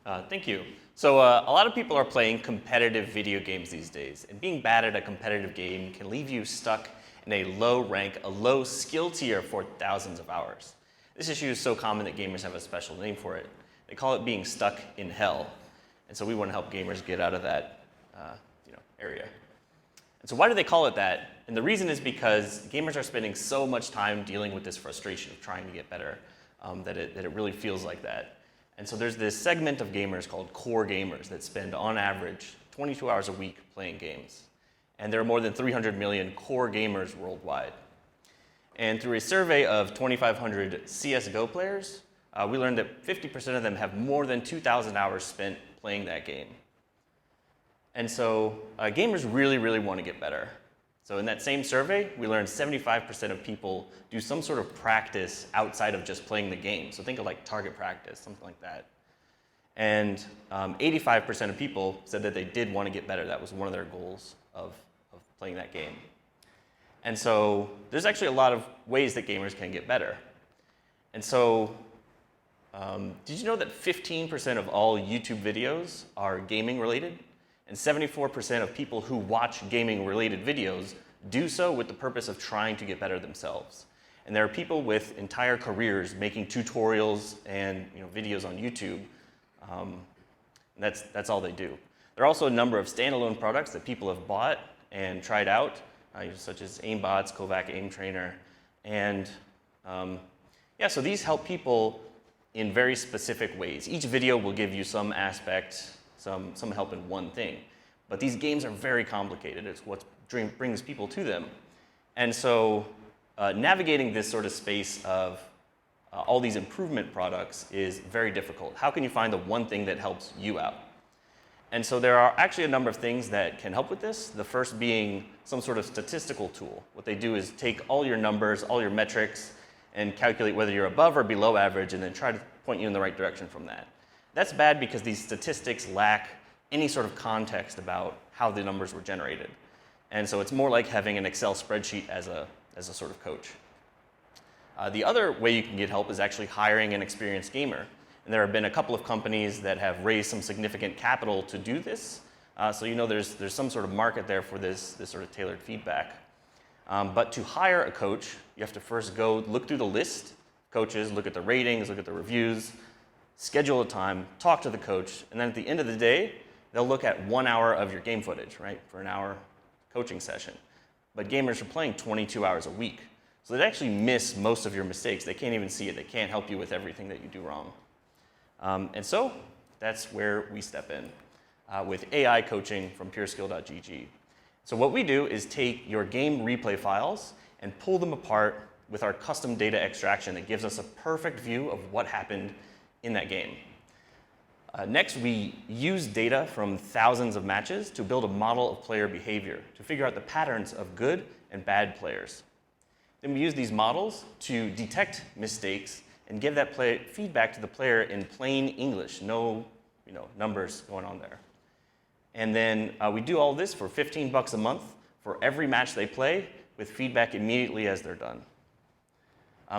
Thank you. So a lot of people are playing competitive video games these days, and being bad at a competitive game can leave you stuck in a low rank, a low skill tier for thousands of hours. This issue is so common that gamers have a special name for it. They call it being stuck in hell, and so we want to help gamers get out of that area. And so why do they call it that? And the reason is because gamers are spending so much time dealing with this frustration of trying to get better that it really feels like that. And so there's this segment of gamers called core gamers that spend, on average, 22 hours a week playing games. And there are more than 300 million core gamers worldwide. And through a survey of 2,500 CSGO players, we learned that 50% of them have more than 2,000 hours spent playing that game. And so gamers really, really want to get better. So in that same survey, we learned 75% of people do some sort of practice outside of just playing the game. So think of like target practice, something like that. And 85% of people said that they did want to get better. That was one of their goals of playing that game. And so there's actually a lot of ways that gamers can get better. And so did you know that 15% of all YouTube videos are gaming related? And 74% of people who watch gaming-related videos do so with the purpose of trying to get better themselves. And there are people with entire careers making tutorials and videos on YouTube. And that's all they do. There are also a number of standalone products that people have bought and tried out, such as aimbots, Kovac Aim Trainer. And so these help people in very specific ways. Each video will give you some aspect, some help in one thing. But these games are very complicated. It's what brings people to them. And so navigating this sort of space of all these improvement products is very difficult. How can you find the one thing that helps you out? And so there are actually a number of things that can help with this. The first being some sort of statistical tool. What they do is take all your numbers, all your metrics, and calculate whether you're above or below average, and then try to point you in the right direction from that. That's bad because these statistics lack any sort of context about how the numbers were generated. And so it's more like having an Excel spreadsheet as a sort of coach. The other way you can get help is actually hiring an experienced gamer. And there have been a couple of companies that have raised some significant capital to do this. So there's some sort of market there for this sort of tailored feedback. But to hire a coach, you have to first go look through the list of coaches, look at the ratings, look at the reviews, schedule a time, talk to the coach, and then at the end of the day, they'll look at 1 hour of your game footage, right, for an hour coaching session. But gamers are playing 22 hours a week. So they actually miss most of your mistakes. They can't even see it. They can't help you with everything that you do wrong. And so that's where we step in with AI coaching from pureskill.gg. So what we do is take your game replay files and pull them apart with our custom data extraction that gives us a perfect view of what happened in that game. Next, we use data from thousands of matches to build a model of player behavior to figure out the patterns of good and bad players. Then we use these models to detect mistakes and give that feedback to the player in plain English, no numbers going on there. And then we do all this for $15 a month for every match they play with feedback immediately as they're done.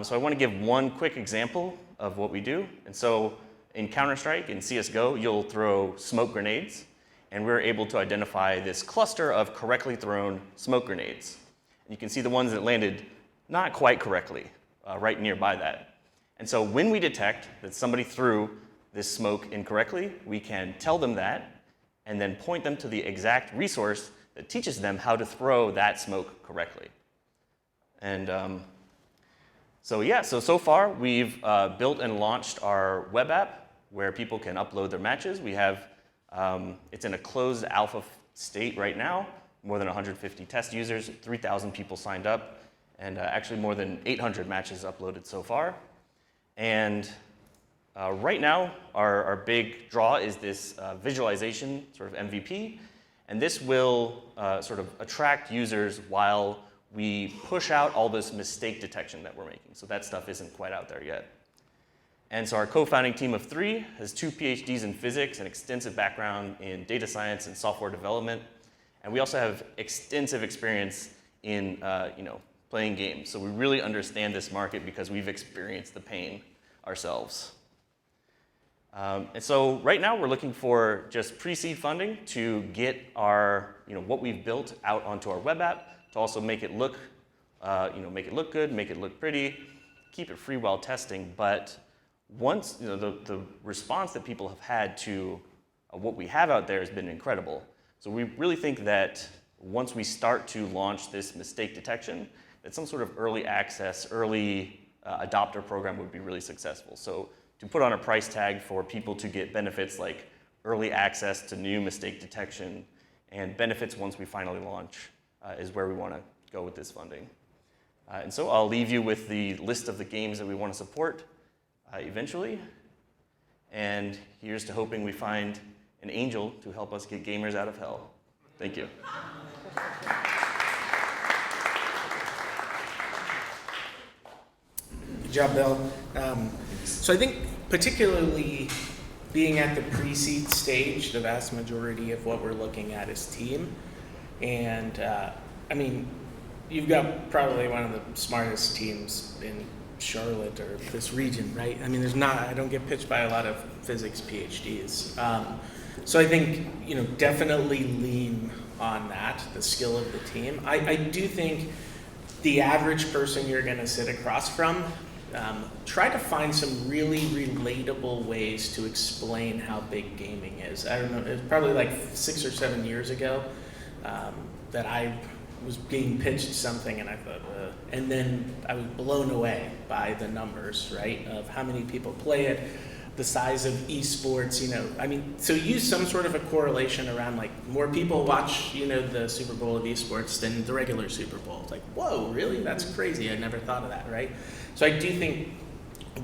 So I want to give one quick example of what we do. And so in Counter-Strike, in CSGO, you'll throw smoke grenades, and we're able to identify this cluster of correctly thrown smoke grenades. And you can see the ones that landed not quite correctly, right nearby that. And so when we detect that somebody threw this smoke incorrectly, we can tell them that, and then point them to the exact resource that teaches them how to throw that smoke correctly. And so far we've built and launched our web app where people can upload their matches. We have, it's in a closed alpha state right now, more than 150 test users, 3,000 people signed up, and actually more than 800 matches uploaded so far. And right now, our big draw is this visualization sort of MVP, and this will sort of attract users while we push out all this mistake detection that we're making. So that stuff isn't quite out there yet. And so our co-founding team of 3 has 2 PhDs in physics and extensive background in data science and software development. And we also have extensive experience in playing games. So we really understand this market because we've experienced the pain ourselves. And so right now we're looking for just pre-seed funding to get our, what we've built out onto our web app, to also make it look, make it look good, make it look pretty, keep it free while testing. But once, the response that people have had to what we have out there has been incredible. So we really think that once we start to launch this mistake detection, that some sort of early access, early adopter program would be really successful. So to put on a price tag for people to get benefits like early access to new mistake detection and benefits once we finally launch is where we want to go with this funding. And so I'll leave you with the list of the games that we want to support eventually. And here's to hoping we find an angel to help us get gamers out of hell. Thank you. Good job, Bill. So I think particularly being at the pre-seed stage, the vast majority of what we're looking at is team. And you've got probably one of the smartest teams in Charlotte or this region, right? I don't get pitched by a lot of physics PhDs. So I think, definitely lean on that, the skill of the team. I do think the average person you're going to sit across from, try to find some really relatable ways to explain how big gaming is. I don't know, it was probably like 6 or 7 years ago that I was being pitched something and I thought, and then I was blown away by the numbers, right, of how many people play it, the size of esports, so use some sort of a correlation around like more people watch, the Super Bowl of esports than the regular Super Bowl. It's like, whoa, really? That's crazy. I never thought of that, right? So I do think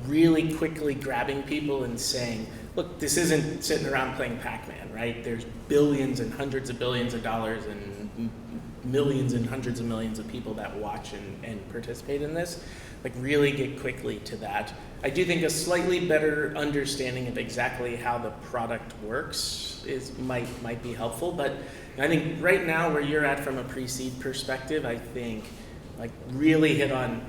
really quickly grabbing people and saying, look, this isn't sitting around playing Pac-Man, right? There's billions and hundreds of billions of dollars and millions and hundreds of millions of people that watch and participate in this. Like really get quickly to that. I do think a slightly better understanding of exactly how the product works might be helpful, but I think right now where you're at from a pre-seed perspective, I think like really hit on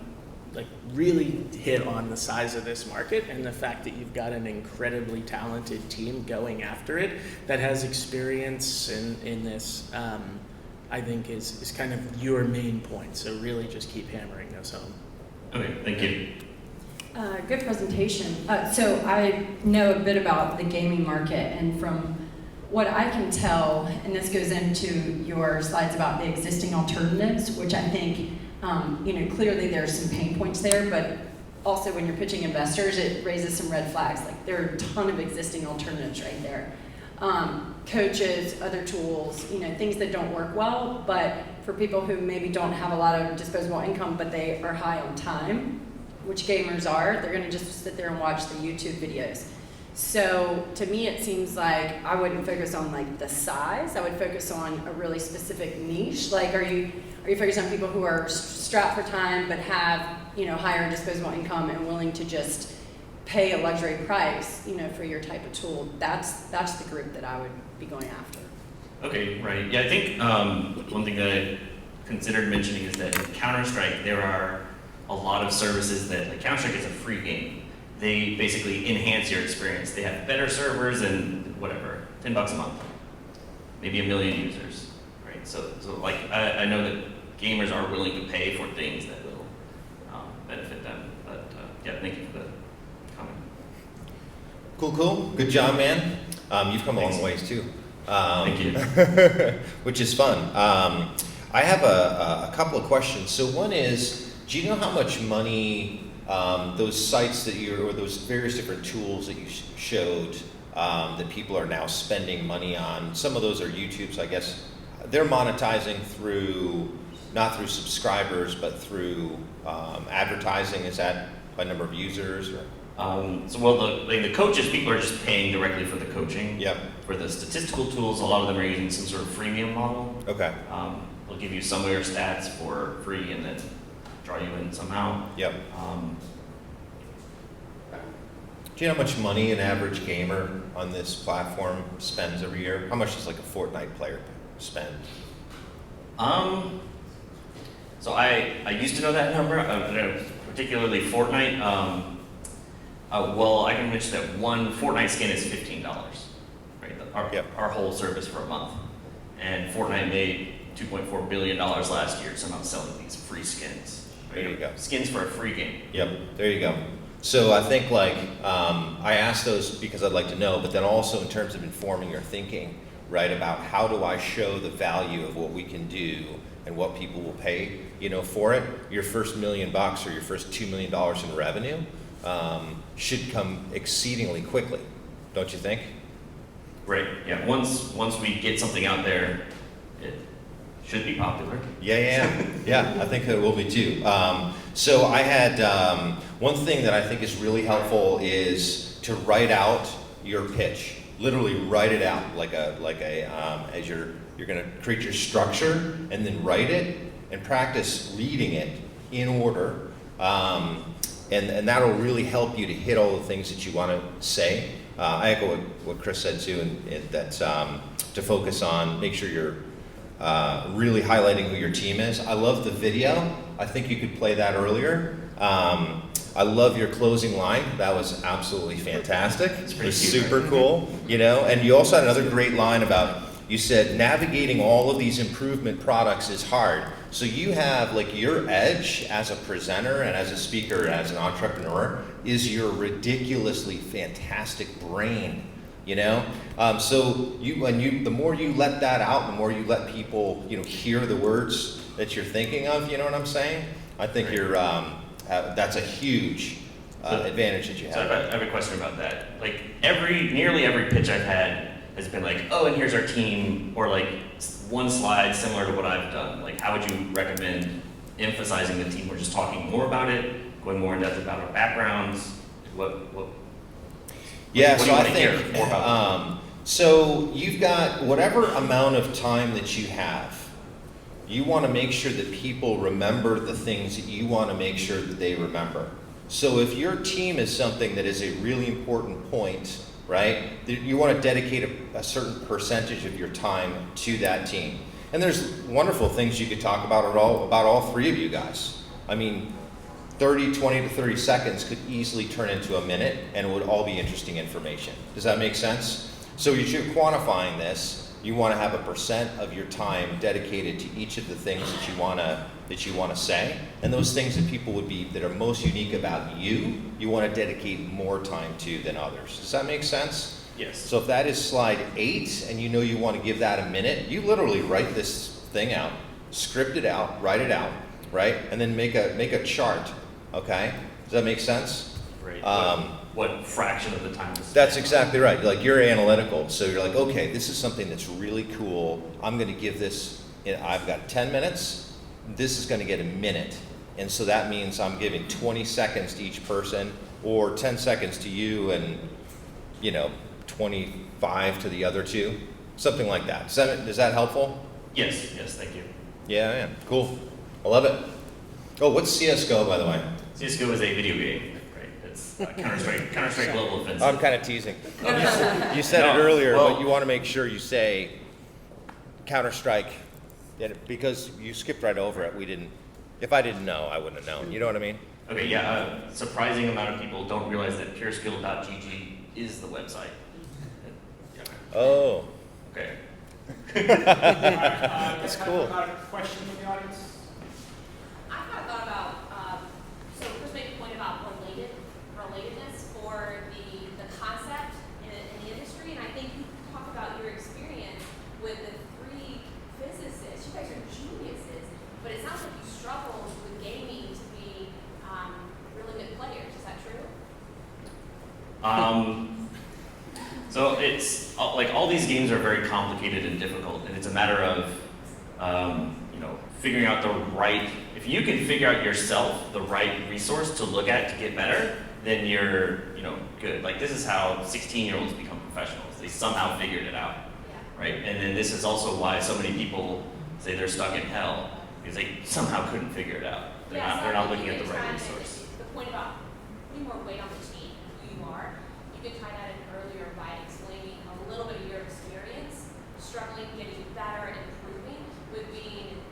the size of this market and the fact that you've got an incredibly talented team going after it that has experience in this. I think is kind of your main point. So really just keep hammering those home. Okay, thank you. Good presentation. So I know a bit about the gaming market, and from what I can tell, and this goes into your slides about the existing alternatives, which I think, clearly there's some pain points there, but also when you're pitching investors, it raises some red flags. Like there are a ton of existing alternatives right there. Coaches, other tools, things that don't work well, but for people who maybe don't have a lot of disposable income, but they are high on time, which gamers are, they're gonna just sit there and watch the YouTube videos. So to me, it seems like I wouldn't focus on like the size, I would focus on a really specific niche. Like are you focused on people who are strapped for time, but have, higher disposable income and willing to just pay a luxury price, for your type of tool? That's the group that I would be going after. Okay, right. Yeah, I think one thing that I considered mentioning is that in Counter-Strike, there are a lot of services that, like Counter-Strike is a free game. They basically enhance your experience. They have better servers and whatever, $10 a month, maybe 1 million users, right? So like I know that gamers are willing to pay for things that will benefit them. But yeah, thank you for the comment. Cool. Good job, man. You've come a long ways too. Thank you. Which is fun. I have a couple of questions. So one is, do you know how much money those sites or those various different tools that you showed that people are now spending money on? Some of those are YouTube, so I guess they're monetizing not through subscribers, but through advertising. Is that by number of users? Or? The coaches, people are just paying directly for the coaching. Yep. For the statistical tools, a lot of them are using some sort of freemium model. Okay. They'll give you some of your stats for free and then draw you in somehow. Yep. Do you know how much money an average gamer on this platform spends every year? How much does like a Fortnite player spend? So I used to know that number, particularly Fortnite. Well, I can mention that one Fortnite skin is $15, right? Yep. Our whole service for a month. And Fortnite made $2.4 billion last year somehow selling these free skins. Right? There you go. Skins for a free game. Yep, there you go. So I think like, I asked those because I'd like to know, but then also in terms of informing your thinking, right, about how do I show the value of what we can do and what people will pay, for it. Your first $1 million or your first $2 million in revenue should come exceedingly quickly, don't you think? Right, yeah, once we get something out there, it should be popular. Yeah, I think it will be too. So I had, one thing that I think is really helpful is to write out your pitch. Literally write it out as you're gonna create your structure, and then write it and practice reading it in order. And that'll really help you to hit all the things that you wanna say. I echo what Chris said too, and that's to focus on, make sure you're really highlighting who your team is. I love the video. I think you could play that earlier. I love your closing line. That was absolutely fantastic. It's It was pretty cute, super right? cool, And you also had another great line about, you said navigating all of these improvement products is hard. So you have like your edge as a presenter and as a speaker, as an entrepreneur, is your ridiculously fantastic brain. So the more you let that out, the more you let people, hear the words that you're thinking of. You know what I'm saying? I think you're. That's a huge advantage that you So have. I have a question about that. Like nearly every pitch I've had has been like, oh, and here's our team, or like one slide similar to what I've done. Like, how would you recommend emphasizing the team? We're just talking more about it, going more in depth about our backgrounds. Yeah, what do so you I want to hear think more about? so you've got whatever amount of time that you have. You want to make sure that people remember the things that you want to make sure that they remember. So if your team is something that is a really important point, right, you want to dedicate a certain percentage of your time to that team. And there's wonderful things you could talk about all three of you guys. I mean, 20 to 30 seconds could easily turn into a minute, and it would all be interesting information. Does that make sense? So as you're quantifying this, you want to have a percent of your time dedicated to each of the things that you want to say, and those things that are most unique about you, you want to dedicate more time to than others. Does that make sense? Yes. So if that is slide 8, and you want to give that a minute, you literally write this thing out, script it out, write it out, right, and then make a chart. Okay, does that make sense? Right. What fraction of the time is That's exactly right. Like, you're analytical, so you're like, okay, this is something that's really cool. I'm going to give this. I've got 10 minutes. This is going to get a minute, and so that means I'm giving 20 seconds to each person, or 10 seconds to you, and 25 to the other two, something like that. Is that helpful? Yes, thank you. Yeah, cool. I love it. Oh, what's CS:GO, by the way? CSGO is a video game, right? It's Counter-Strike Global Offensive. I'm kind of teasing. You said No, it earlier, well- but you want to make sure you say Counter-Strike, because you skipped right over it. If I didn't know, I wouldn't have known. You know what I mean? Okay, yeah, surprising amount of people don't realize that pureskill.gg is the website. Yeah. Oh, Okay. that's cool. Got a question from the audience? I've kind of thought about, so Chris made a point about relatedness for the concept in the industry, and I think you talk about your experience with the 3 physicists. You guys are geniuses, but it sounds like you struggled with gaming to be really good players. Is that true? So it's like all these games are very complicated and difficult, and it's a matter of figuring out the right. If you can figure out yourself the right resource to look at to get better, then you're good. Like, this is how 16-year-olds become professionals. They somehow figured it out, Yeah. right? And then this is also why so many people say they're stuck in hell, because they somehow couldn't figure it out. They're not looking at the right resource. The point about putting more weight on the team, who you are, you could tie that in earlier by explaining a little bit of your experience, struggling, getting better, and improving with being,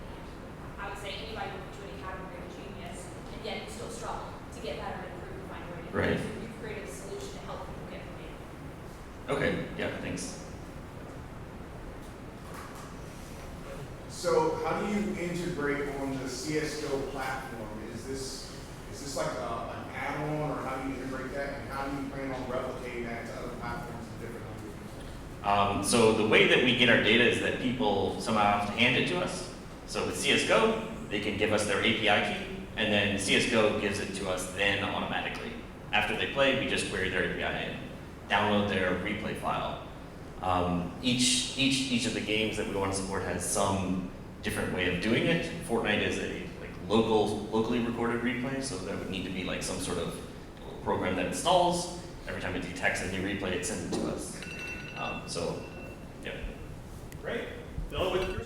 I would say, anybody would put you in a category of genius, and yet you still struggle to get better and improve and find a way to Right. improve. So you've created a So the way that we get our data is that people somehow have to hand it to us. So with CSGO, they can give us their API key, and then CSGO gives it to us then automatically. After they play, we just query their API in, download their replay file. Each of the games that we want to support has some different way of doing it. Fortnite is a locally recorded replay, so there would need to be like some sort of program that installs. Every time it detects a new replay, it sends it to us. Yeah. Great. Bill, with your